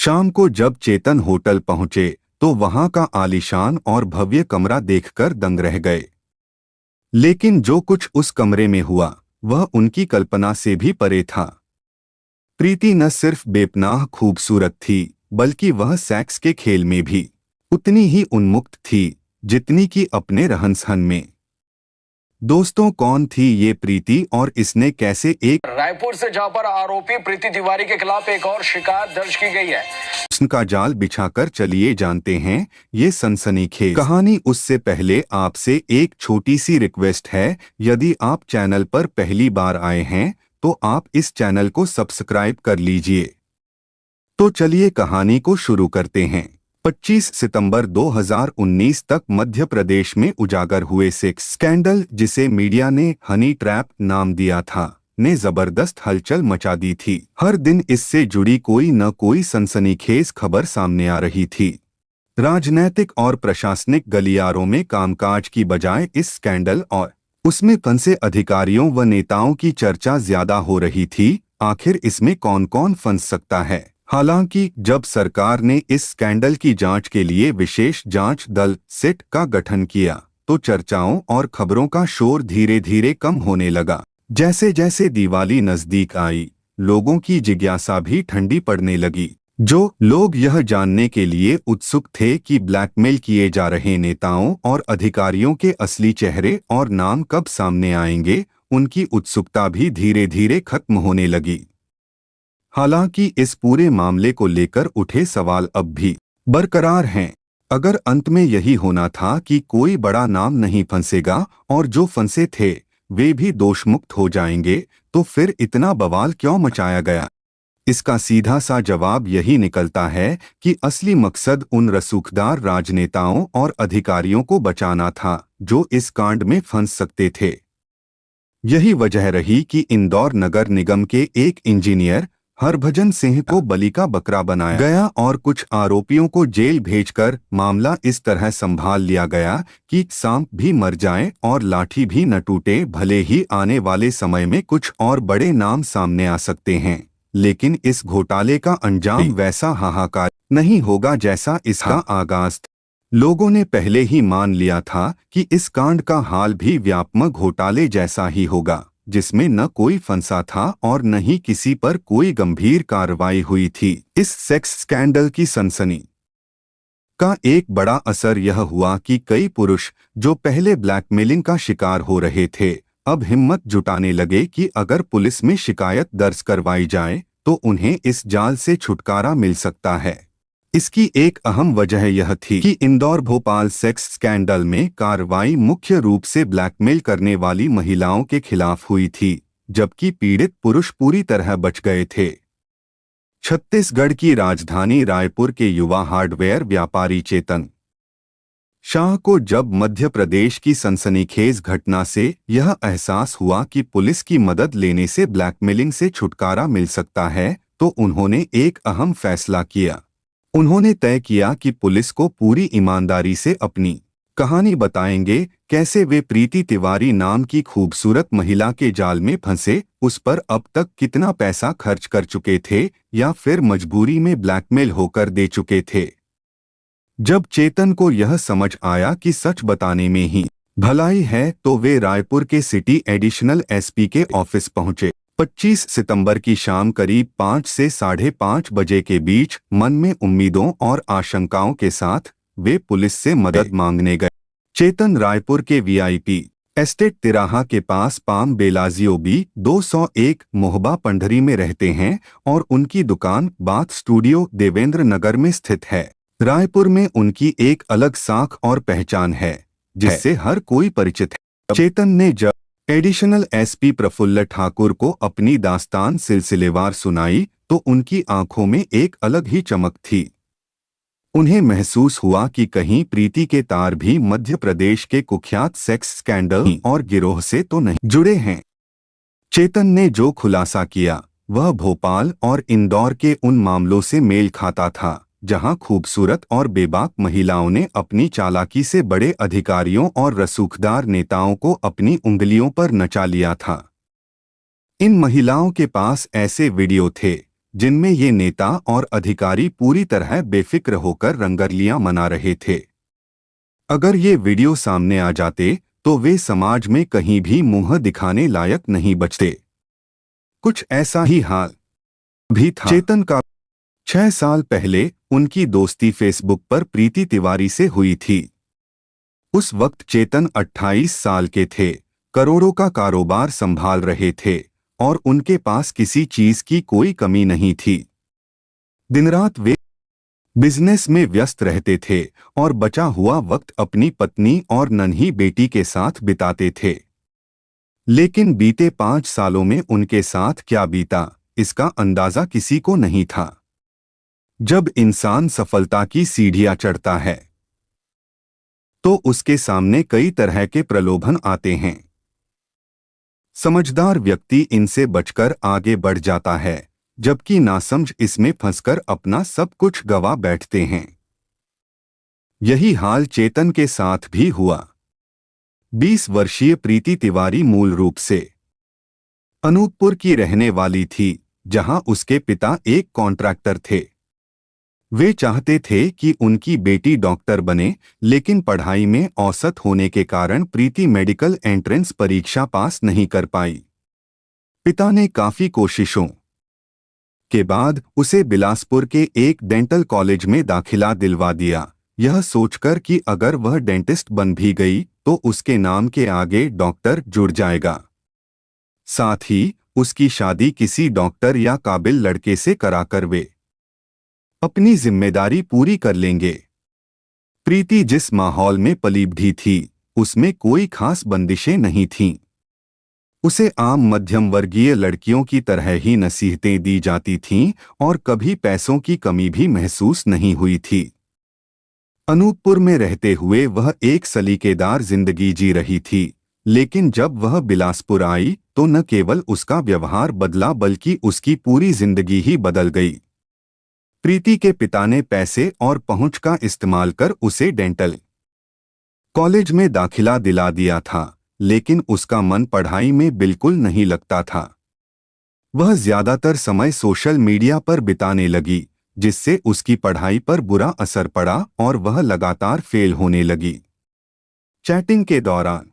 शाम को जब चेतन होटल पहुंचे तो वहां का आलीशान और भव्य कमरा देखकर दंग रह गए। लेकिन जो कुछ उस कमरे में हुआ वह उनकी कल्पना से भी परे था। प्रीति न सिर्फ बेपनाह खूबसूरत थी बल्कि वह सेक्स के खेल में भी उतनी ही उन्मुक्त थी जितनी कि अपने रहन-सहन में। दोस्तों, कौन थी ये प्रीति और इसने कैसे एक रायपुर से जहां पर आरोपी प्रीति तिवारी के खिलाफ एक और शिकायत दर्ज की गई है, का जाल बिछाकर चलिए जानते हैं ये सनसनीखेज कहानी। उससे पहले आपसे एक छोटी सी रिक्वेस्ट है, यदि आप चैनल पर पहली बार आए हैं तो आप इस चैनल को सब्सक्राइब कर लीजिए। तो चलिए कहानी को शुरू करते हैं। 25 सितंबर 2019 तक मध्य प्रदेश में उजागर हुए सेक्स स्कैंडल, जिसे मीडिया ने हनी ट्रैप नाम दिया था, ने जबरदस्त हलचल मचा दी थी। हर दिन इससे जुड़ी कोई न कोई सनसनीखेज खबर सामने आ रही थी। राजनैतिक और प्रशासनिक गलियारों में कामकाज की बजाय इस स्कैंडल और उसमें फंसे अधिकारियों व नेताओं की चर्चा ज्यादा हो रही थी। आखिर इसमें कौन कौन फंस सकता है? हालांकि जब सरकार ने इस स्कैंडल की जांच के लिए विशेष जांच दल सिट का गठन किया तो चर्चाओं और खबरों का शोर धीरे धीरे कम होने लगा। जैसे जैसे दिवाली नजदीक आई, लोगों की जिज्ञासा भी ठंडी पड़ने लगी। जो लोग यह जानने के लिए उत्सुक थे कि ब्लैकमेल किए जा रहे नेताओं और अधिकारियों के असली चेहरे और नाम कब सामने आएंगे, उनकी उत्सुकता भी धीरे धीरे खत्म होने लगी। हालांकि इस पूरे मामले को लेकर उठे सवाल अब भी बरकरार हैं। अगर अंत में यही होना था कि कोई बड़ा नाम नहीं फंसेगा और जो फंसे थे वे भी दोषमुक्त हो जाएंगे, तो फिर इतना बवाल क्यों मचाया गया? इसका सीधा सा जवाब यही निकलता है कि असली मकसद उन रसूखदार राजनेताओं और अधिकारियों को बचाना था जो इस कांड में फंस सकते थे। यही वजह रही कि इंदौर नगर निगम के एक इंजीनियर हरभजन सिंह को बलि का बकरा बनाया गया और कुछ आरोपियों को जेल भेजकर मामला इस तरह संभाल लिया गया कि सांप भी मर जाए और लाठी भी न टूटे। भले ही आने वाले समय में कुछ और बड़े नाम सामने आ सकते हैं, लेकिन इस घोटाले का अंजाम वैसा हाहाकार नहीं होगा जैसा इसका आगाज था। लोगों ने पहले ही मान लिया था कि इस कांड का हाल भी व्यापक घोटाले जैसा ही होगा, जिसमें न कोई फंसा था और न ही किसी पर कोई गंभीर कार्रवाई हुई थी। इस सेक्स स्कैंडल की सनसनी का एक बड़ा असर यह हुआ कि कई पुरुष जो पहले ब्लैकमेलिंग का शिकार हो रहे थे, अब हिम्मत जुटाने लगे कि अगर पुलिस में शिकायत दर्ज करवाई जाए तो उन्हें इस जाल से छुटकारा मिल सकता है। इसकी एक अहम वजह यह थी कि इंदौर भोपाल सेक्स स्कैंडल में कार्रवाई मुख्य रूप से ब्लैकमेल करने वाली महिलाओं के खिलाफ हुई थी, जबकि पीड़ित पुरुष पूरी तरह बच गए थे। छत्तीसगढ़ की राजधानी रायपुर के युवा हार्डवेयर व्यापारी चेतन शाह को जब मध्य प्रदेश की सनसनीखेज घटना से यह एहसास हुआ कि पुलिस की मदद लेने से ब्लैकमेलिंग से छुटकारा मिल सकता है, तो उन्होंने एक अहम फैसला किया। उन्होंने तय किया कि पुलिस को पूरी ईमानदारी से अपनी कहानी बताएंगे, कैसे वे प्रीति तिवारी नाम की खूबसूरत महिला के जाल में फंसे, उस पर अब तक कितना पैसा खर्च कर चुके थे या फिर मजबूरी में ब्लैकमेल होकर दे चुके थे। जब चेतन को यह समझ आया कि सच बताने में ही भलाई है, तो वे रायपुर के सिटी एडिशनल एसपी के ऑफिस पहुंचे। 25 सितंबर की शाम करीब 5 से 5:30 बजे के बीच मन में उम्मीदों और आशंकाओं के साथ वे पुलिस से मदद मांगने गए। चेतन रायपुर के वीआईपी एस्टेट तिराहा के पास palm Bellagio B 201 Mohaba Pandri में रहते हैं और उनकी दुकान बाथ स्टूडियो देवेंद्र नगर में स्थित है। रायपुर में उनकी एक अलग साख और पहचान है जिससे हर कोई परिचित है। चेतन ने जब एडिशनल एसपी प्रफुल्ल ठाकुर को अपनी दास्तान सिलसिलेवार सुनाई तो उनकी आंखों में एक अलग ही चमक थी। उन्हें महसूस हुआ कि कहीं प्रीति के तार भी मध्य प्रदेश के कुख्यात सेक्स स्कैंडल और गिरोह से तो नहीं जुड़े हैं। चेतन ने जो खुलासा किया वह भोपाल और इंदौर के उन मामलों से मेल खाता था जहां खूबसूरत और बेबाक महिलाओं ने अपनी चालाकी से बड़े अधिकारियों और रसूखदार नेताओं को अपनी उंगलियों पर नचा लिया था। इन महिलाओं के पास ऐसे वीडियो थे जिनमें ये नेता और अधिकारी पूरी तरह बेफिक्र होकर रंगरलियां मना रहे थे। अगर ये वीडियो सामने आ जाते तो वे समाज में कहीं भी मुंह दिखाने लायक नहीं बचते। कुछ ऐसा ही हाल भी था चेतन का। 6 साल पहले उनकी दोस्ती फेसबुक पर प्रीति तिवारी से हुई थी। उस वक्त चेतन 28 साल के थे, करोड़ों का कारोबार संभाल रहे थे और उनके पास किसी चीज की कोई कमी नहीं थी। दिन रात वे बिजनेस में व्यस्त रहते थे और बचा हुआ वक्त अपनी पत्नी और नन्ही बेटी के साथ बिताते थे। लेकिन बीते 5 सालों में उनके साथ क्या बीता, इसका अंदाजा किसी को नहीं था। जब इंसान सफलता की सीढ़ियां चढ़ता है तो उसके सामने कई तरह के प्रलोभन आते हैं। समझदार व्यक्ति इनसे बचकर आगे बढ़ जाता है, जबकि नासमझ इसमें फंसकर अपना सब कुछ गवा बैठते हैं। यही हाल चेतन के साथ भी हुआ। 20 वर्षीय प्रीति तिवारी मूल रूप से अनूपपुर की रहने वाली थी, जहां उसके पिता एक कॉन्ट्रैक्टर थे। वे चाहते थे कि उनकी बेटी डॉक्टर बने, लेकिन पढ़ाई में औसत होने के कारण प्रीति मेडिकल एंट्रेंस परीक्षा पास नहीं कर पाई। पिता ने काफी कोशिशों के बाद उसे बिलासपुर के एक डेंटल कॉलेज में दाखिला दिलवा दिया, यह सोचकर कि अगर वह डेंटिस्ट बन भी गई तो उसके नाम के आगे डॉक्टर जुड़ जाएगा। साथ ही उसकी शादी किसी डॉक्टर या काबिल लड़के से कराकर वे अपनी जिम्मेदारी पूरी कर लेंगे। प्रीति जिस माहौल में पली बढ़ी थी, उसमें कोई खास बंदिशें नहीं थीं। उसे आम मध्यम वर्गीय लड़कियों की तरह ही नसीहतें दी जाती थीं और कभी पैसों की कमी भी महसूस नहीं हुई थी। अनूपपुर में रहते हुए वह एक सलीकेदार जिंदगी जी रही थी, लेकिन जब वह बिलासपुर आई तो न केवल उसका व्यवहार बदला बल्कि उसकी पूरी जिंदगी ही बदल गई। प्रीति के पिता ने पैसे और पहुंच का इस्तेमाल कर उसे डेंटल कॉलेज में दाखिला दिला दिया था, लेकिन उसका मन पढ़ाई में बिल्कुल नहीं लगता था। वह ज्यादातर समय सोशल मीडिया पर बिताने लगी, जिससे उसकी पढ़ाई पर बुरा असर पड़ा और वह लगातार फेल होने लगी। चैटिंग के दौरान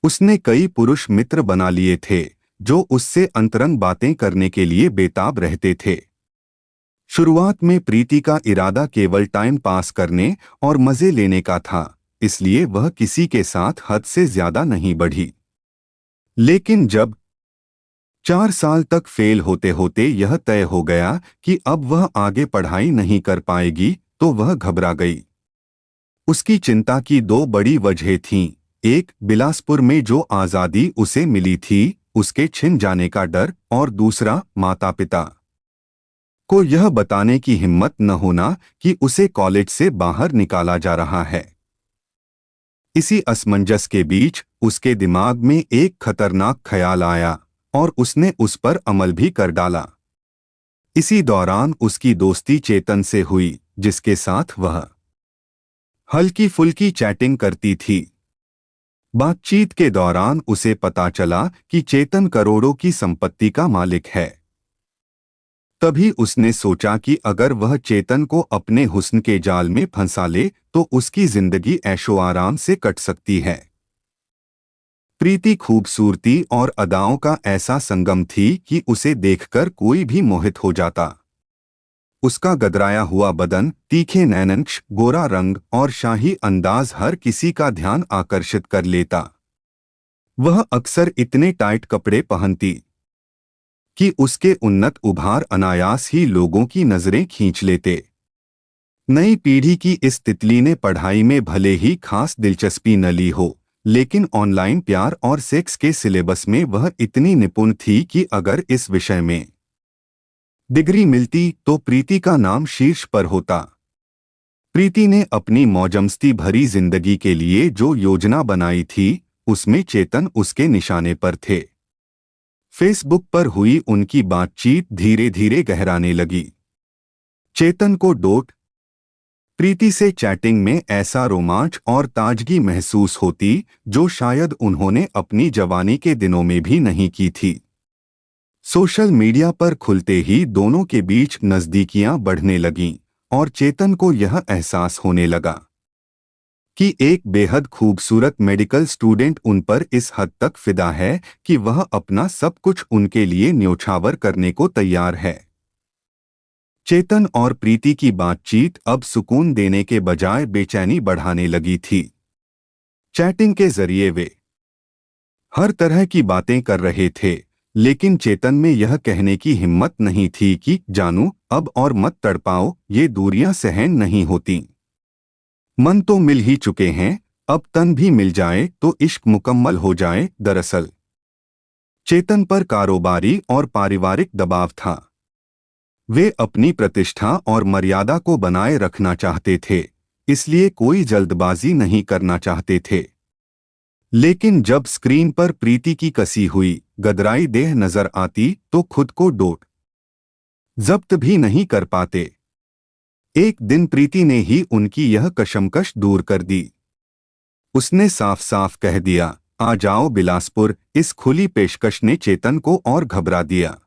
उसने कई पुरुष मित्र बना लिए थे, जो उससे अंतरंग बातें करने के लिए बेताब रहते थे। शुरुआत में प्रीति का इरादा केवल टाइम पास करने और मजे लेने का था, इसलिए वह किसी के साथ हद से ज्यादा नहीं बढ़ी। लेकिन जब 4 साल तक फेल होते होते यह तय हो गया कि अब वह आगे पढ़ाई नहीं कर पाएगी, तो वह घबरा गई। उसकी चिंता की 2 बड़ी वजहें थीं। एक, बिलासपुर में जो आज़ादी उसे मिली थी, उसके छिन जाने का डर, और दूसरा, माता पिता को यह बताने की हिम्मत न होना कि उसे कॉलेज से बाहर निकाला जा रहा है। इसी असमंजस के बीच उसके दिमाग में एक खतरनाक ख्याल आया और उसने उस पर अमल भी कर डाला। इसी दौरान उसकी दोस्ती चेतन से हुई, जिसके साथ वह हल्की फुल्की चैटिंग करती थी। बातचीत के दौरान उसे पता चला कि चेतन करोड़ों की संपत्ति का मालिक है। तभी उसने सोचा कि अगर वह चेतन को अपने हुस्न के जाल में फंसा ले तो उसकी जिंदगी ऐशो आराम से कट सकती है। प्रीति खूबसूरती और अदाओं का ऐसा संगम थी कि उसे देखकर कोई भी मोहित हो जाता। उसका गदराया हुआ बदन, तीखे नैनंक्ष, गोरा रंग और शाही अंदाज हर किसी का ध्यान आकर्षित कर लेता। वह अक्सर इतने टाइट कपड़े पहनती कि उसके उन्नत उभार अनायास ही लोगों की नजरें खींच लेते। नई पीढ़ी की इस तितली ने पढ़ाई में भले ही खास दिलचस्पी न ली हो, लेकिन ऑनलाइन प्यार और सेक्स के सिलेबस में वह इतनी निपुण थी कि अगर इस विषय में डिग्री मिलती तो प्रीति का नाम शीर्ष पर होता। प्रीति ने अपनी मौजमस्ती भरी जिंदगी के लिए जो योजना बनाई थी, उसमें चेतन उसके निशाने पर थे। फेसबुक पर हुई उनकी बातचीत धीरे धीरे गहराने लगी। चेतन को प्रीति से चैटिंग में ऐसा रोमांच और ताजगी महसूस होती जो शायद उन्होंने अपनी जवानी के दिनों में भी नहीं की थी। सोशल मीडिया पर खुलते ही दोनों के बीच नजदीकियां बढ़ने लगीं और चेतन को यह एहसास होने लगा कि एक बेहद खूबसूरत मेडिकल स्टूडेंट उन पर इस हद तक फिदा है कि वह अपना सब कुछ उनके लिए न्योछावर करने को तैयार है। चेतन और प्रीति की बातचीत अब सुकून देने के बजाय बेचैनी बढ़ाने लगी थी। चैटिंग के जरिए वे हर तरह की बातें कर रहे थे, लेकिन चेतन में यह कहने की हिम्मत नहीं थी कि जानू अब और मत तड़पाओ, ये दूरियां सहन नहीं होती। मन तो मिल ही चुके हैं, अब तन भी मिल जाए तो इश्क मुकम्मल हो जाए। दरअसल चेतन पर कारोबारी और पारिवारिक दबाव था। वे अपनी प्रतिष्ठा और मर्यादा को बनाए रखना चाहते थे, इसलिए कोई जल्दबाजी नहीं करना चाहते थे। लेकिन जब स्क्रीन पर प्रीति की कसी हुई गदराई देह नजर आती तो खुद को डोट जब्त भी नहीं कर पाते। एक दिन प्रीति ने ही उनकी यह कशमकश दूर कर दी। उसने साफ साफ कह दिया, आ जाओ बिलासपुर। इस खुली पेशकश ने चेतन को और घबरा दिया।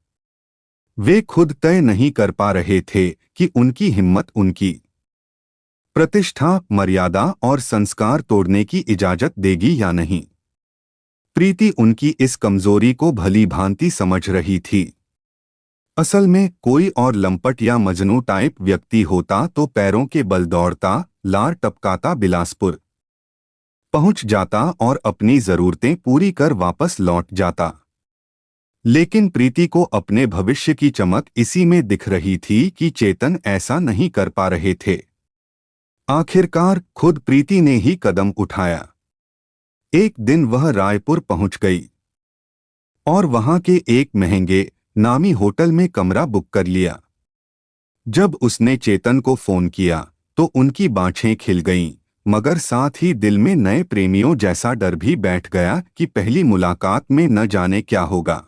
वे खुद तय नहीं कर पा रहे थे कि उनकी हिम्मत उनकी प्रतिष्ठा, मर्यादा और संस्कार तोड़ने की इजाजत देगी या नहीं। प्रीति उनकी इस कमजोरी को भली भांति समझ रही थी। असल में कोई और लंपट या मजनू टाइप व्यक्ति होता तो पैरों के बल दौड़ता, लार टपकाता, बिलासपुर पहुंच जाता और अपनी जरूरतें पूरी कर वापस लौट जाता। लेकिन प्रीति को अपने भविष्य की चमक इसी में दिख रही थी कि चेतन ऐसा नहीं कर पा रहे थे। आखिरकार खुद प्रीति ने ही कदम उठाया। एक दिन वह रायपुर पहुंच गई और वहां के एक महंगे नामी होटल में कमरा बुक कर लिया। जब उसने चेतन को फोन किया तो उनकी बाँछें खिल गईं, मगर साथ ही दिल में नए प्रेमियों जैसा डर भी बैठ गया कि पहली मुलाकात में न जाने क्या होगा।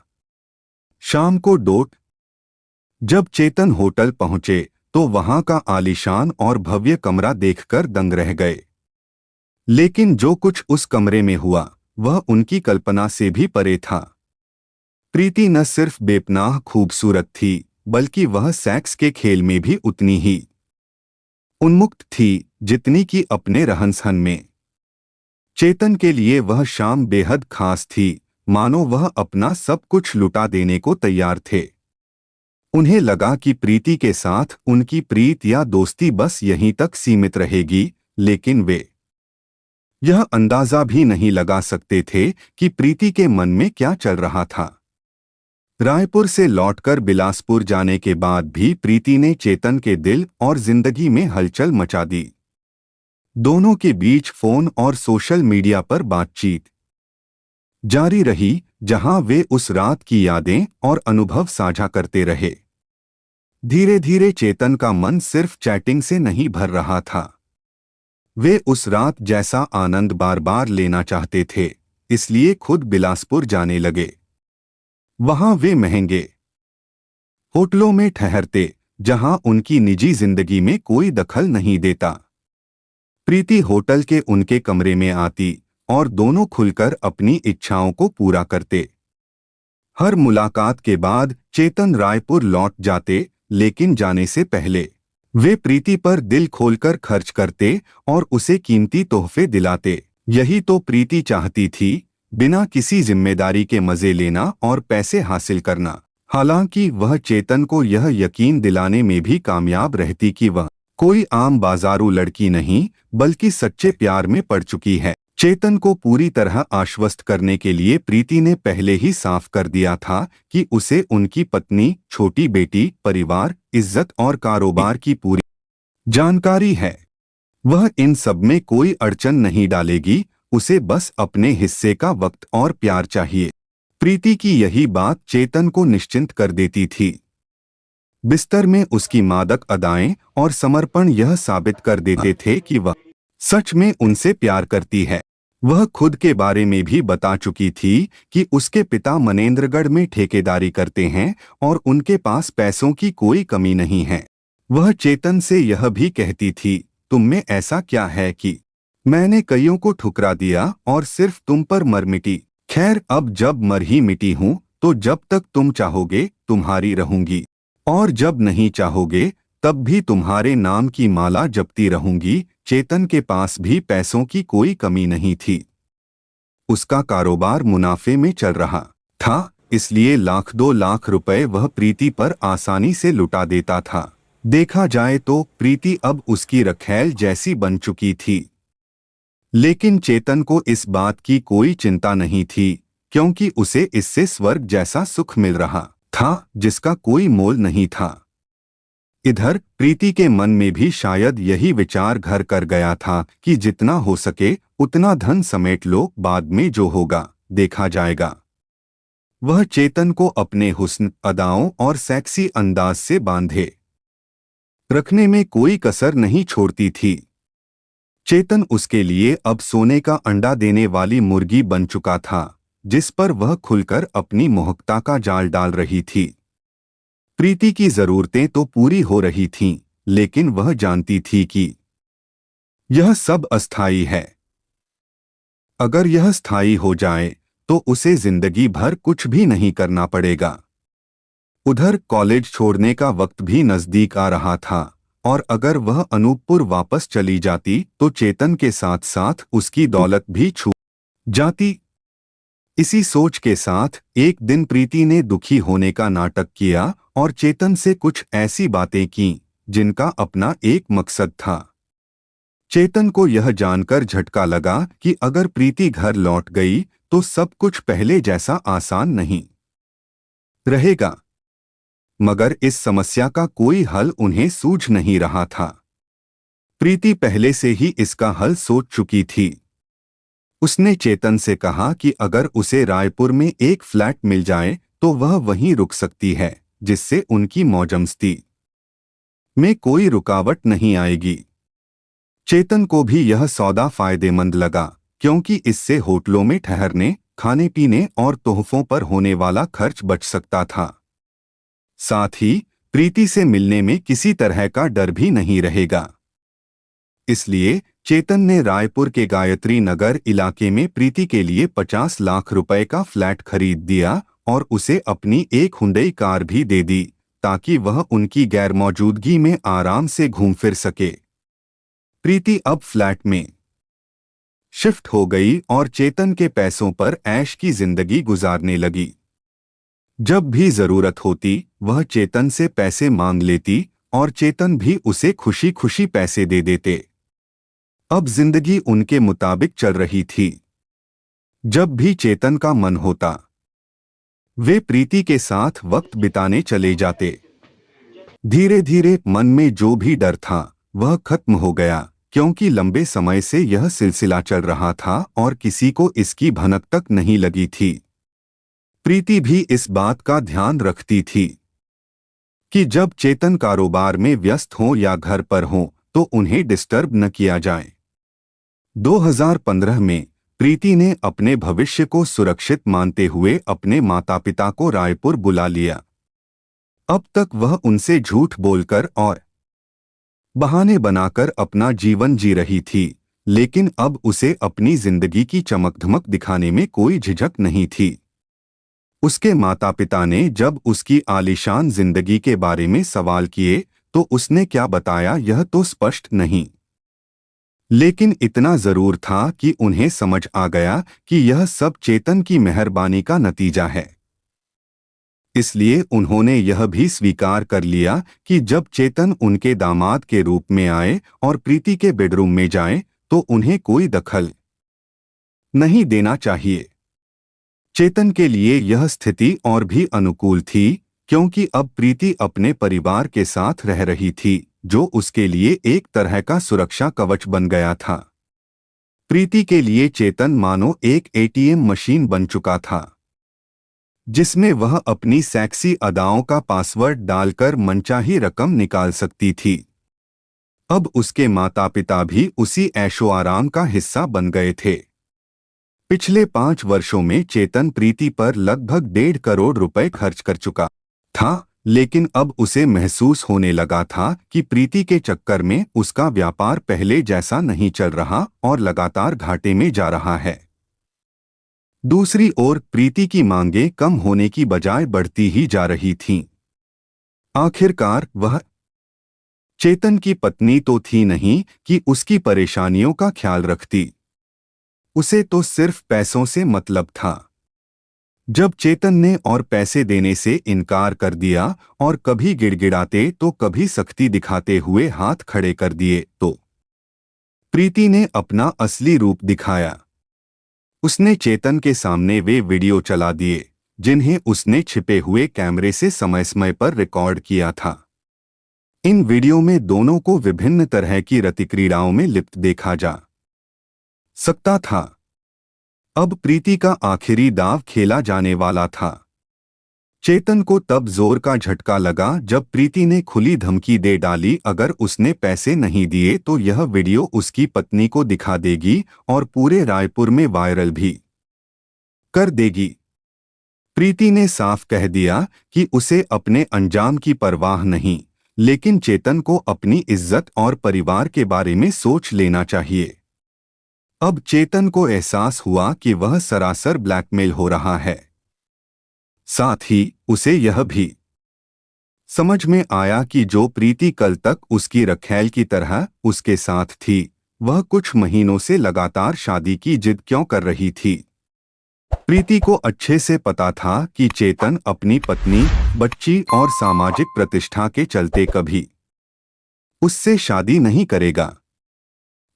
शाम को डोट जब चेतन होटल पहुंचे तो वहां का आलीशान और भव्य कमरा देखकर दंग रह गए। लेकिन जो कुछ उस कमरे में हुआ वह उनकी कल्पना से भी परे था। प्रीति न सिर्फ बेपनाह खूबसूरत थी, बल्कि वह सेक्स के खेल में भी उतनी ही उन्मुक्त थी जितनी कि अपने रहन-सहन में। चेतन के लिए वह शाम बेहद खास थी, मानो वह अपना सब कुछ लुटा देने को तैयार थे। उन्हें लगा कि प्रीति के साथ उनकी प्रीत या दोस्ती बस यहीं तक सीमित रहेगी, लेकिन वे यह अंदाजा भी नहीं लगा सकते थे कि प्रीति के मन में क्या चल रहा था। रायपुर से लौटकर बिलासपुर जाने के बाद भी प्रीति ने चेतन के दिल और जिंदगी में हलचल मचा दी। दोनों के बीच फोन और सोशल मीडिया पर बातचीत जारी रही, जहां वे उस रात की यादें और अनुभव साझा करते रहे। धीरे धीरे चेतन का मन सिर्फ चैटिंग से नहीं भर रहा था। वे उस रात जैसा आनंद बार बार लेना चाहते थे, इसलिए खुद बिलासपुर जाने लगे। वहां वे महंगे होटलों में ठहरते, जहां उनकी निजी जिंदगी में कोई दखल नहीं देता। प्रीति होटल के उनके कमरे में आती और दोनों खुलकर अपनी इच्छाओं को पूरा करते। हर मुलाकात के बाद चेतन रायपुर लौट जाते, लेकिन जाने से पहले वे प्रीति पर दिल खोलकर खर्च करते और उसे कीमती तोहफे दिलाते। यही तो प्रीति चाहती थी, बिना किसी जिम्मेदारी के मजे लेना और पैसे हासिल करना। हालांकि वह चेतन को यह यकीन दिलाने में भी कामयाब रहती कि वह कोई आम बाजारू लड़की नहीं, बल्कि सच्चे प्यार में पड़ चुकी है। चेतन को पूरी तरह आश्वस्त करने के लिए प्रीति ने पहले ही साफ कर दिया था कि उसे उनकी पत्नी, छोटी बेटी, परिवार, इज्जत और कारोबार की पूरी जानकारी है। वह इन सब में कोई अड़चन नहीं डालेगी, उसे बस अपने हिस्से का वक्त और प्यार चाहिए। प्रीति की यही बात चेतन को निश्चिंत कर देती थी। बिस्तर में उसकी मादक अदाएं और समर्पण यह साबित कर देते थे कि वह सच में उनसे प्यार करती है। वह खुद के बारे में भी बता चुकी थी कि उसके पिता मनेंद्रगढ़ में ठेकेदारी करते हैं और उनके पास पैसों की कोई कमी नहीं है। वह चेतन से यह भी कहती थी, तुम में ऐसा क्या है कि मैंने कईयों को ठुकरा दिया और सिर्फ तुम पर मर मिटी। खैर, अब जब मर ही मिटी हूं तो जब तक तुम चाहोगे तुम्हारी रहूंगी, और जब नहीं चाहोगे तब भी तुम्हारे नाम की माला जपती रहूंगी। चेतन के पास भी पैसों की कोई कमी नहीं थी। उसका कारोबार मुनाफे में चल रहा था, इसलिए 1-2 लाख रुपए वह प्रीति पर आसानी से लुटा देता था। देखा जाए तो प्रीति अब उसकी रखैल जैसी बन चुकी थी। लेकिन चेतन को इस बात की कोई चिंता नहीं थी, क्योंकि उसे इससे स्वर्ग जैसा सुख मिल रहा था जिसका कोई मोल नहीं था। इधर प्रीति के मन में भी शायद यही विचार घर कर गया था कि जितना हो सके उतना धन समेट लो, बाद में जो होगा देखा जाएगा। वह चेतन को अपने हुस्न, अदाओं और सेक्सी अंदाज से बांधे रखने में कोई कसर नहीं छोड़ती थी। चेतन उसके लिए अब सोने का अंडा देने वाली मुर्गी बन चुका था, जिस पर वह खुलकर अपनी मोहकता का जाल डाल रही थी। प्रीति की जरूरतें तो पूरी हो रही थीं, लेकिन वह जानती थी कि यह सब अस्थायी है। अगर यह स्थायी हो जाए तो उसे जिंदगी भर कुछ भी नहीं करना पड़ेगा। उधर कॉलेज छोड़ने का वक्त भी नजदीक आ रहा था, और अगर वह अनूपपुर वापस चली जाती तो चेतन के साथ साथ उसकी दौलत भी छूट जाती। इसी सोच के साथ एक दिन प्रीति ने दुखी होने का नाटक किया और चेतन से कुछ ऐसी बातें की जिनका अपना एक मकसद था। चेतन को यह जानकर झटका लगा कि अगर प्रीति घर लौट गई तो सब कुछ पहले जैसा आसान नहीं रहेगा। मगर इस समस्या का कोई हल उन्हें सूझ नहीं रहा था। प्रीति पहले से ही इसका हल सोच चुकी थी। उसने चेतन से कहा कि अगर उसे रायपुर में एक फ्लैट मिल जाए तो वह वहीं रुक सकती है, जिससे उनकी मौजमस्ती में कोई रुकावट नहीं आएगी। चेतन को भी यह सौदा फायदेमंद लगा, क्योंकि इससे होटलों में ठहरने, खाने पीने और तोहफों पर होने वाला खर्च बच सकता था। साथ ही प्रीति से मिलने में किसी तरह का डर भी नहीं रहेगा। इसलिए चेतन ने रायपुर के गायत्री नगर इलाके में प्रीति के लिए 50 लाख रुपए का फ्लैट खरीद दिया और उसे अपनी एक हुंडई कार भी दे दी, ताकि वह उनकी गैरमौजूदगी में आराम से घूम फिर सके। प्रीति अब फ्लैट में शिफ्ट हो गई और चेतन के पैसों पर ऐश की जिंदगी गुजारने लगी। जब भी जरूरत होती वह चेतन से पैसे मांग लेती और चेतन भी उसे खुशी खुशी पैसे दे देते। अब जिंदगी उनके मुताबिक चल रही थी। जब भी चेतन का मन होता वे प्रीति के साथ वक्त बिताने चले जाते। धीरे धीरे मन में जो भी डर था वह खत्म हो गया, क्योंकि लंबे समय से यह सिलसिला चल रहा था और किसी को इसकी भनक तक नहीं लगी थी। प्रीति भी इस बात का ध्यान रखती थी कि जब चेतन कारोबार में व्यस्त हों या घर पर हों तो उन्हें डिस्टर्ब न किया जाए। 2015 में प्रीति ने अपने भविष्य को सुरक्षित मानते हुए अपने माता पिता को रायपुर बुला लिया। अब तक वह उनसे झूठ बोलकर और बहाने बनाकर अपना जीवन जी रही थी, लेकिन अब उसे अपनी जिंदगी की चमक धमक दिखाने में कोई झिझक नहीं थी। उसके माता पिता ने जब उसकी आलीशान जिंदगी के बारे में सवाल किए तो उसने क्या बताया यह तो स्पष्ट नहीं, लेकिन इतना जरूर था कि उन्हें समझ आ गया कि यह सब चेतन की मेहरबानी का नतीजा है। इसलिए उन्होंने यह भी स्वीकार कर लिया कि जब चेतन उनके दामाद के रूप में आए और प्रीति के बेडरूम में जाए तो उन्हें कोई दखल नहीं देना चाहिए। चेतन के लिए यह स्थिति और भी अनुकूल थी, क्योंकि अब प्रीति अपने परिवार के साथ रह रही थी, जो उसके लिए एक तरह का सुरक्षा कवच बन गया था। प्रीति के लिए चेतन मानो एक एटीएम मशीन बन चुका था, जिसमें वह अपनी सेक्सी अदाओं का पासवर्ड डालकर मनचाही रकम निकाल सकती थी। अब उसके माता पिता भी उसी ऐशो आराम का हिस्सा बन गए थे। पिछले 5 वर्षों में चेतन प्रीति पर लगभग 1.5 करोड़ रुपए खर्च कर चुका था, लेकिन अब उसे महसूस होने लगा था कि प्रीति के चक्कर में उसका व्यापार पहले जैसा नहीं चल रहा और लगातार घाटे में जा रहा है। दूसरी ओर प्रीति की मांगें कम होने की बजाय बढ़ती ही जा रही थीं। आखिरकार वह चेतन की पत्नी तो थी नहीं कि उसकी परेशानियों का ख्याल रखती। उसे तो सिर्फ पैसों से मतलब था। जब चेतन ने और पैसे देने से इनकार कर दिया और कभी गिड़गिड़ाते तो कभी सख्ती दिखाते हुए हाथ खड़े कर दिए तो प्रीति ने अपना असली रूप दिखाया। उसने चेतन के सामने वे वीडियो चला दिए जिन्हें उसने छिपे हुए कैमरे से समय समय पर रिकॉर्ड किया था। इन वीडियो में दोनों को विभिन्न तरह की रतिक्रीड़ाओं में लिप्त देखा जा सकता था। अब प्रीति का आखिरी दांव खेला जाने वाला था। चेतन को तब जोर का झटका लगा जब प्रीति ने खुली धमकी दे डाली, अगर उसने पैसे नहीं दिए तो यह वीडियो उसकी पत्नी को दिखा देगी और पूरे रायपुर में वायरल भी कर देगी। प्रीति ने साफ कह दिया कि उसे अपने अंजाम की परवाह नहीं, लेकिन चेतन को अपनी इज्जत और परिवार के बारे में सोच लेना चाहिए। अब चेतन को एहसास हुआ कि वह सरासर ब्लैकमेल हो रहा है। साथ ही उसे यह भी समझ में आया कि जो प्रीति कल तक उसकी रखैल की तरह उसके साथ थी, वह कुछ महीनों से लगातार शादी की जिद क्यों कर रही थी। प्रीति को अच्छे से पता था कि चेतन अपनी पत्नी, बच्ची और सामाजिक प्रतिष्ठा के चलते कभी उससे शादी नहीं करेगा।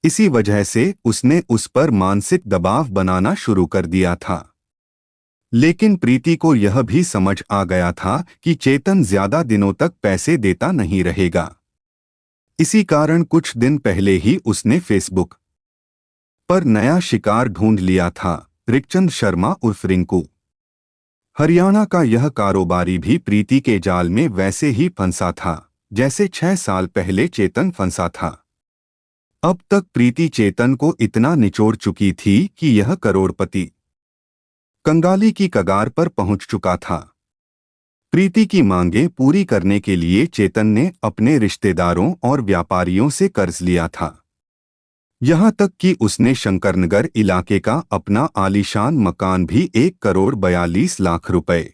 इसी वजह से उसने उस पर मानसिक दबाव बनाना शुरू कर दिया था। लेकिन प्रीति को यह भी समझ आ गया था कि चेतन ज्यादा दिनों तक पैसे देता नहीं रहेगा। इसी कारण कुछ दिन पहले ही उसने फेसबुक पर नया शिकार ढूंढ लिया था, रिकचंद शर्मा उर्फ रिंकू। हरियाणा का यह कारोबारी भी प्रीति के जाल में वैसे ही फंसा था जैसे 6 साल पहले चेतन फंसा था। अब तक प्रीति चेतन को इतना निचोड़ चुकी थी कि यह करोड़पति कंगाली की कगार पर पहुंच चुका था। प्रीति की मांगें पूरी करने के लिए चेतन ने अपने रिश्तेदारों और व्यापारियों से कर्ज लिया था। यहां तक कि उसने शंकरनगर इलाके का अपना आलीशान मकान भी 1,42,00,000 रुपए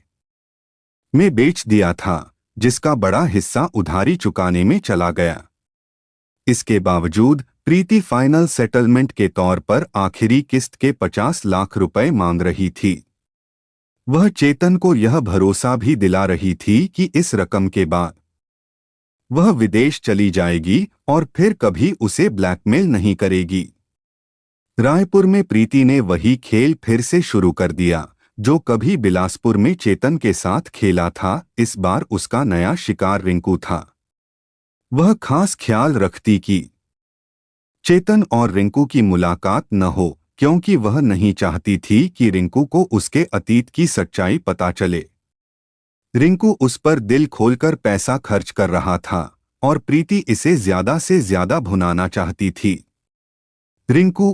में बेच दिया था, जिसका बड़ा हिस्सा उधारी चुकाने में चला गया। इसके बावजूद प्रीति फाइनल सेटलमेंट के तौर पर आखिरी किस्त के 50 लाख रुपए मांग रही थी। वह चेतन को यह भरोसा भी दिला रही थी कि इस रकम के बाद वह विदेश चली जाएगी और फिर कभी उसे ब्लैकमेल नहीं करेगी। रायपुर में प्रीति ने वही खेल फिर से शुरू कर दिया जो कभी बिलासपुर में चेतन के साथ खेला था। इस बार उसका नया शिकार रिंकू था। वह खास ख्याल रखती कि चेतन और रिंकू की मुलाकात न हो, क्योंकि वह नहीं चाहती थी कि रिंकू को उसके अतीत की सच्चाई पता चले। रिंकू उस पर दिल खोलकर पैसा खर्च कर रहा था और प्रीति इसे ज्यादा से ज्यादा भुनाना चाहती थी। रिंकू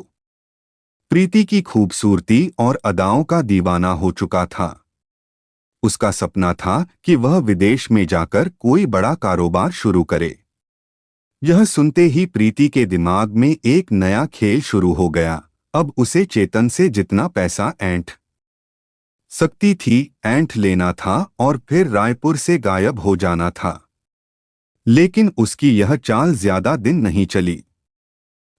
प्रीति की खूबसूरती और अदाओं का दीवाना हो चुका था। उसका सपना था कि वह विदेश में जाकर कोई बड़ा कारोबार शुरू करे। यह सुनते ही प्रीति के दिमाग में एक नया खेल शुरू हो गया। अब उसे चेतन से जितना पैसा ऐंठ सकती थी ऐंठ लेना था और फिर रायपुर से गायब हो जाना था। लेकिन उसकी यह चाल ज्यादा दिन नहीं चली।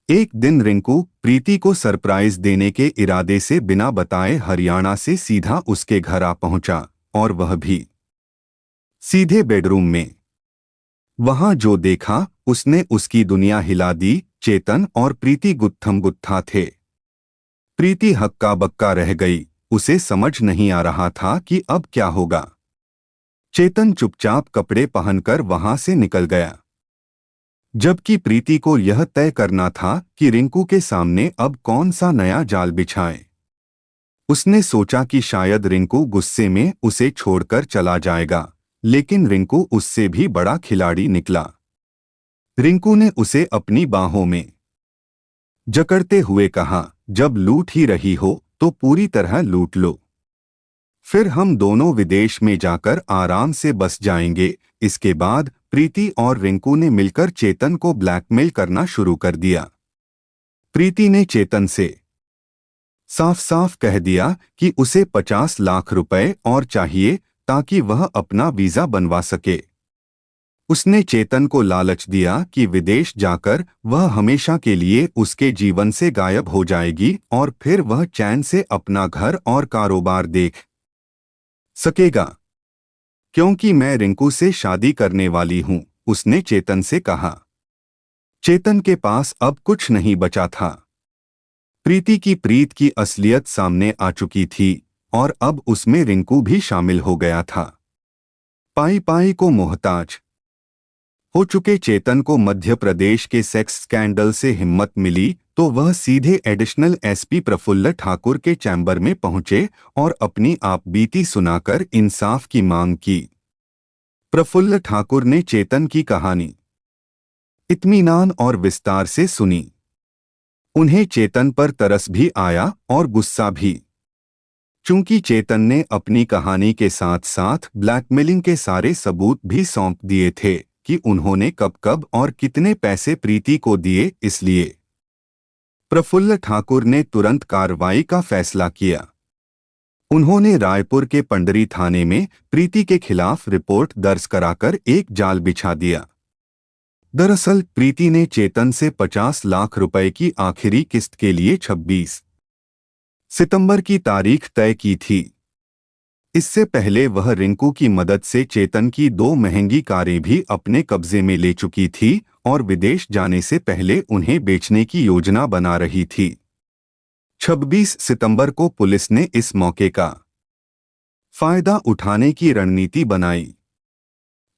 एक दिन रिंकू प्रीति को सरप्राइज देने के इरादे से बिना बताए हरियाणा से सीधा उसके घर आ पहुंचा, और वह भी सीधे बेडरूम में। वहां जो देखा उसने उसकी दुनिया हिला दी। चेतन और प्रीति गुत्थम गुत्था थे। प्रीति हक्का बक्का रह गई। उसे समझ नहीं आ रहा था कि अब क्या होगा। चेतन चुपचाप कपड़े पहनकर वहां से निकल गया, जबकि प्रीति को यह तय करना था कि रिंकू के सामने अब कौन सा नया जाल बिछाए। उसने सोचा कि शायद रिंकू गुस्से में उसे छोड़कर चला जाएगा, लेकिन रिंकू उससे भी बड़ा खिलाड़ी निकला। रिंकू ने उसे अपनी बाहों में जकड़ते हुए कहा, जब लूट ही रही हो तो पूरी तरह लूट लो, फिर हम दोनों विदेश में जाकर आराम से बस जाएंगे। इसके बाद प्रीति और रिंकू ने मिलकर चेतन को ब्लैकमेल करना शुरू कर दिया। प्रीति ने चेतन से साफ साफ कह दिया कि उसे 50 लाख रुपए और चाहिए ताकि वह अपना वीजा बनवा सके। उसने चेतन को लालच दिया कि विदेश जाकर वह हमेशा के लिए उसके जीवन से गायब हो जाएगी और फिर वह चैन से अपना घर और कारोबार देख सकेगा। क्योंकि मैं रिंकू से शादी करने वाली हूं, उसने चेतन से कहा। चेतन के पास अब कुछ नहीं बचा था। प्रीति की प्रीत की असलियत सामने आ चुकी थी और अब उसमें रिंकू भी शामिल हो गया था। पाई पाई को मोहताज हो चुके चेतन को मध्य प्रदेश के सेक्स स्कैंडल से हिम्मत मिली तो वह सीधे एडिशनल एसपी प्रफुल्ल ठाकुर के चैम्बर में पहुंचे और अपनी आपबीती सुनाकर इंसाफ की मांग की। प्रफुल्ल ठाकुर ने चेतन की कहानी इत्मीनान और विस्तार से सुनी। उन्हें चेतन पर तरस भी आया और गुस्सा भी। चूंकि चेतन ने अपनी कहानी के साथ साथ ब्लैकमेलिंग के सारे सबूत भी सौंप दिए थे कि उन्होंने कब कब और कितने पैसे प्रीति को दिए, इसलिए प्रफुल्ल ठाकुर ने तुरंत कार्रवाई का फैसला किया। उन्होंने रायपुर के पंडरी थाने में प्रीति के खिलाफ रिपोर्ट दर्ज कराकर एक जाल बिछा दिया। दरअसल प्रीति ने चेतन से 50 लाख रुपए की आखिरी किस्त के लिए 26 सितंबर की तारीख तय की थी। इससे पहले वह रिंकू की मदद से चेतन की 2 महंगी कारें भी अपने कब्जे में ले चुकी थी और विदेश जाने से पहले उन्हें बेचने की योजना बना रही थी। 26 सितंबर को पुलिस ने इस मौके का फायदा उठाने की रणनीति बनाई।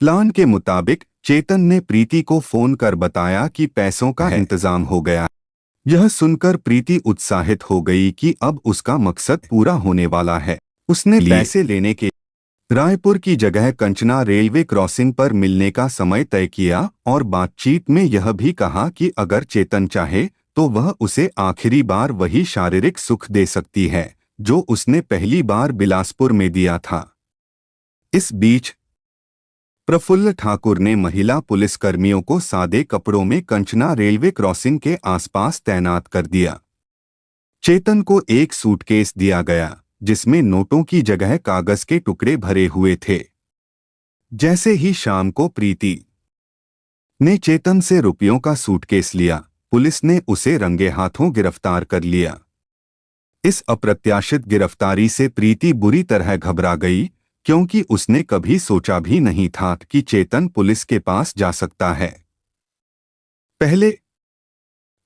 प्लान के मुताबिक चेतन ने प्रीति को फोन कर बताया कि पैसों का इंतजाम हो गया। यह सुनकर प्रीति उत्साहित हो गई कि अब उसका मकसद पूरा होने वाला है। उसने पैसे लेने के रायपुर की जगह कंचना रेलवे क्रॉसिंग पर मिलने का समय तय किया और बातचीत में यह भी कहा कि अगर चेतन चाहे तो वह उसे आखिरी बार वही शारीरिक सुख दे सकती है जो उसने पहली बार बिलासपुर में दिया था। इस बीच प्रफुल्ल ठाकुर ने महिला पुलिसकर्मियों को सादे कपड़ों में कंचना रेलवे क्रॉसिंग के आसपास तैनात कर दिया। चेतन को एक सूटकेस दिया गया जिसमें नोटों की जगह कागज के टुकड़े भरे हुए थे। जैसे ही शाम को प्रीति ने चेतन से रुपयों का सूटकेस लिया, पुलिस ने उसे रंगे हाथों गिरफ्तार कर लिया। इस अप्रत्याशित गिरफ्तारी से प्रीति बुरी तरह घबरा गई क्योंकि उसने कभी सोचा भी नहीं था कि चेतन पुलिस के पास जा सकता है। पहले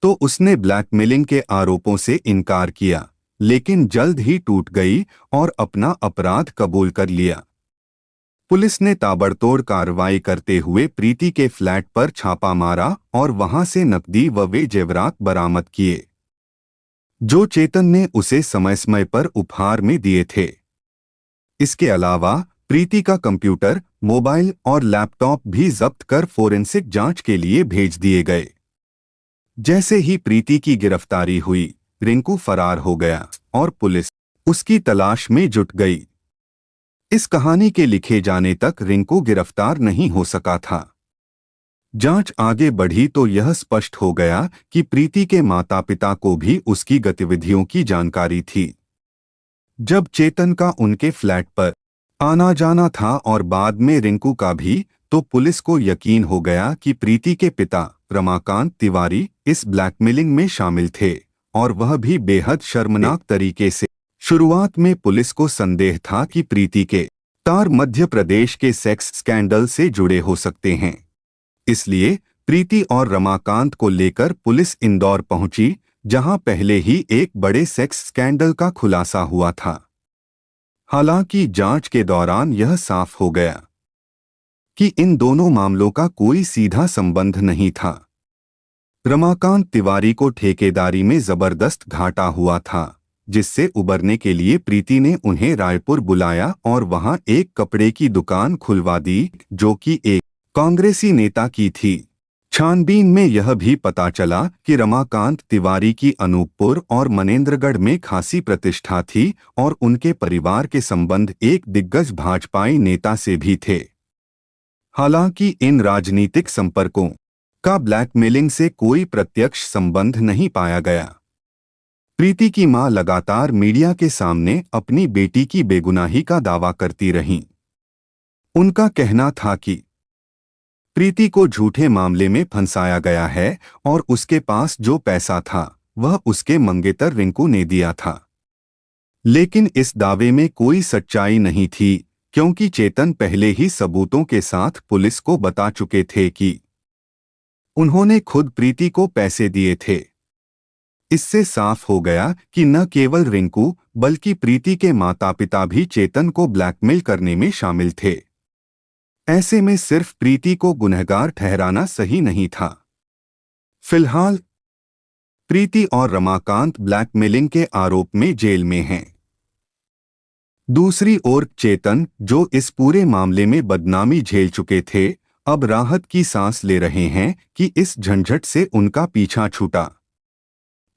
तो उसने ब्लैकमेलिंग के आरोपों से इनकार किया, लेकिन जल्द ही टूट गई और अपना अपराध कबूल कर लिया। पुलिस ने ताबड़तोड़ कार्रवाई करते हुए प्रीति के फ्लैट पर छापा मारा और वहां से नकदी व वे जेवरात बरामद किए जो चेतन ने उसे समय समय पर उपहार में दिए थे। इसके अलावा प्रीति का कंप्यूटर, मोबाइल और लैपटॉप भी जब्त कर फोरेंसिक जांच के लिए भेज दिए गए। जैसे ही प्रीति की गिरफ्तारी हुई, रिंकू फरार हो गया और पुलिस उसकी तलाश में जुट गई। इस कहानी के लिखे जाने तक रिंकू गिरफ्तार नहीं हो सका था। जांच आगे बढ़ी तो यह स्पष्ट हो गया कि प्रीति के माता-पिता को भी उसकी गतिविधियों की जानकारी थी। जब चेतन का उनके फ्लैट पर आना जाना था और बाद में रिंकू का भी, तो पुलिस को यकीन हो गया कि प्रीति के पिता रमाकांत तिवारी इस ब्लैकमेलिंग में शामिल थे और वह भी बेहद शर्मनाक तरीके से। शुरुआत में पुलिस को संदेह था कि प्रीति के तार मध्य प्रदेश के सेक्स स्कैंडल से जुड़े हो सकते हैं। इसलिए प्रीति और रमाकांत को लेकर पुलिस इंदौर पहुंची, जहां पहले ही एक बड़े सेक्स स्कैंडल का खुलासा हुआ था। हालांकि जांच के दौरान यह साफ हो गया कि इन दोनों मामलों का कोई सीधा संबंध नहीं था। रमाकांत तिवारी को ठेकेदारी में जबरदस्त घाटा हुआ था, जिससे उबरने के लिए प्रीति ने उन्हें रायपुर बुलाया और वहां एक कपड़े की दुकान खुलवा दी जो कि एक कांग्रेसी नेता की थी। छानबीन में यह भी पता चला कि रमाकांत तिवारी की अनूपपुर और मनेंद्रगढ़ में खासी प्रतिष्ठा थी और उनके परिवार के संबंध एक दिग्गज भाजपाई नेता से भी थे। हालांकि इन राजनीतिक संपर्कों का ब्लैकमेलिंग से कोई प्रत्यक्ष संबंध नहीं पाया गया। प्रीति की मां लगातार मीडिया के सामने अपनी बेटी की बेगुनाही का दावा करती रहीं। उनका कहना था कि प्रीति को झूठे मामले में फंसाया गया है और उसके पास जो पैसा था वह उसके मंगेतर रिंकू ने दिया था। लेकिन इस दावे में कोई सच्चाई नहीं थी, क्योंकि चेतन पहले ही सबूतों के साथ पुलिस को बता चुके थे कि उन्होंने खुद प्रीति को पैसे दिए थे। इससे साफ हो गया कि न केवल रिंकू बल्कि प्रीति के माता पिता भी चेतन को ब्लैकमेल करने में शामिल थे। ऐसे में सिर्फ प्रीति को गुनहगार ठहराना सही नहीं था। फिलहाल प्रीति और रमाकांत ब्लैकमेलिंग के आरोप में जेल में हैं। दूसरी ओर चेतन, जो इस पूरे मामले में बदनामी झेल चुके थे, अब राहत की सांस ले रहे हैं कि इस झंझट से उनका पीछा छूटा।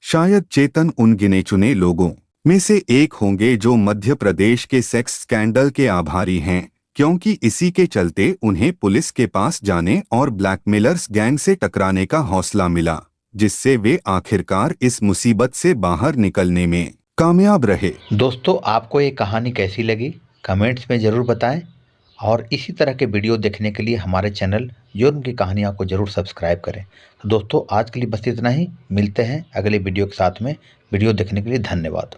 शायद चेतन उन गिने चुने लोगों में से एक होंगे जो मध्य प्रदेश के सेक्स स्कैंडल के आभारी हैं, क्योंकि इसी के चलते उन्हें पुलिस के पास जाने और ब्लैकमेलर्स गैंग से टकराने का हौसला मिला, जिससे वे आखिरकार इस मुसीबत से बाहर निकलने में कामयाब रहे। दोस्तों, आपको ये कहानी कैसी लगी कमेंट्स में ज़रूर बताएं और इसी तरह के वीडियो देखने के लिए हमारे चैनल जुर्म की कहानियाँ को ज़रूर सब्सक्राइब करें। तो दोस्तों, आज के लिए बस इतना ही। मिलते हैं अगले वीडियो के साथ में। वीडियो देखने के लिए धन्यवाद।